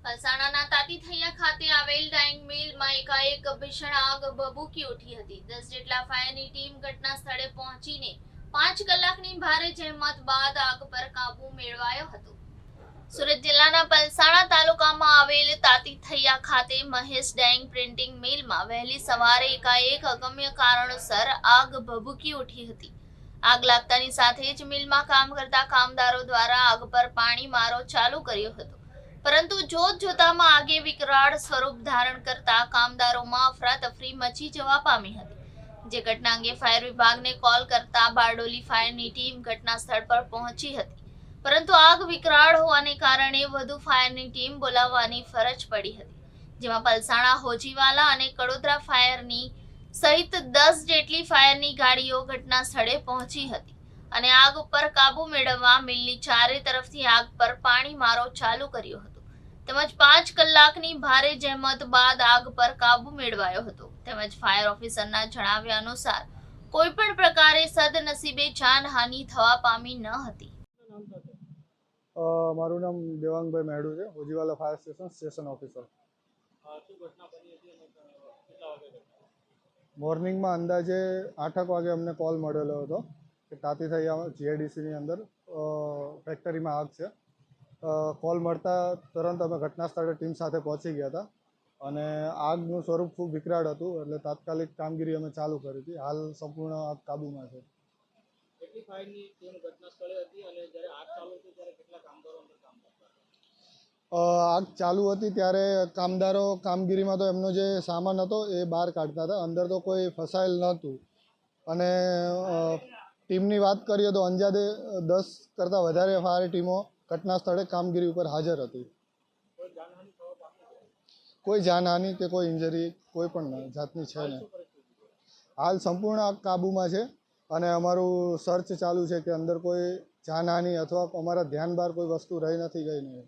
મહેસાણાના તાતીથૈયા ખાતે આવેલ ડાઇંગ મિલમાં એકાએક ભીષણ આગ ભભૂકી ઉઠી હતી। 10 જેટલા ફાયરની ટીમ ઘટના સ્થળે પહોંચીને 5 કલાકની ભારે જહેમત બાદ આગ પર કાબુ મેળવાયો હતો। સુરત જિલ્લાના પલસાણા તાલુકામાં આવેલ તાતીથૈયા ખાતે મહેશ ડાઇંગ પ્રિન્ટિંગ મિલમાં વહેલી સવારે એકાએક અગમ્ય કારણોસર આગ ભભૂકી ઉઠી હતી। આગ લાગતાની સાથે જ મિલમાં કામ કરતા કામદારો દ્વારા આગ પર પાણી મારો ચાલુ કર્યો હતો, પરંતુ જોત જોતામાં આગે વિકરાળ સ્વરૂપ ધારણ કરતા કામદારોમાં અફરાતફરી મચી જવા પામી હતી। જે ઘટના અંગે ફાયર વિભાગને કોલ કરતા બારડોલી ફાયરની ટીમ ઘટના સ્થળ પર પહોંચી હતી, પરંતુ આગ વિકરાળ હોવાને કારણે વધુ ફાયરની ટીમ બોલાવવાની ફરજ પડી હતી, જેમાં પલસાણા, હોજીવાલા અને કડોદરા ફાયરની સહિત 10 જેટલી ફાયરની ગાડીઓ ઘટના સ્થળે પહોંચી હતી અને આગ ઉપર કાબુ મેળવવા મિલની ચારે તરફથી આગ પર પાણી મારો ચાલુ કર્યો હતો, તેમજ 5 કલાકની ભારે જહેમત બાદ આગ પર કાબુ મેળવાયો હતો। તેમજ ફાયર ઓફિસરના જણાવ્યા અનુસાર કોઈ પણ પ્રકારે સદનસીબે જાનહાનિ થવા પામી ન હતી। મારું નામ દેવાંગભાઈ મેડુ છે, હોજીવાલા ફાયર સ્ટેશન ઓફિસર। મોર્નિંગમાં અંદાજે 8 વાગે અમને કોલ મળેલો હતો કે તાતીથૈયા જીઆઈડીસીની અંદર ફેક્ટરીમાં આગ છે। કોલ મળતા તરત અમે ઘટના સ્થળે ટીમ સાથે પહોંચી ગયા હતા અને આગનું સ્વરૂપ ખૂબ વિકરાળ હતું, એટલે તાત્કાલિક કામગીરી અમે ચાલુ કરી હતી। હાલ સંપૂર્ણ આગ કાબૂમાં છે। કેટલી ફાયરની ટીમ ઘટના સ્થળે હતી અને જ્યારે આગ ચાલુ હતી ત્યારે કેટલા કામદારો અંદર કામ કરતા હતા? આગ ચાલુ હતી ત્યારે કામદારો કામગીરીમાં તો એમનો જે સામાન હતો એ બહાર કાઢતા હતા, અંદર તો કોઈ ફસાયેલ નહોતું। અને ટીમની વાત કરીએ તો અંદાજે 10 કરતાં વધારે ફાયર ટીમો ઘટના સ્થળે કામગીરી ઉપર હાજર હતી। કોઈ જાનહાનિ કે કોઈ ઇન્જરી કોઈ પણ જાતની છે નહીં। હાલ સંપૂર્ણ આગ કાબૂમાં છે અને અમારું સર્ચ ચાલુ છે કે અંદર કોઈ જાનહાનિ અથવા અમારા ધ્યાન બહાર કોઈ વસ્તુ રહી નથી ગઈ નહીં।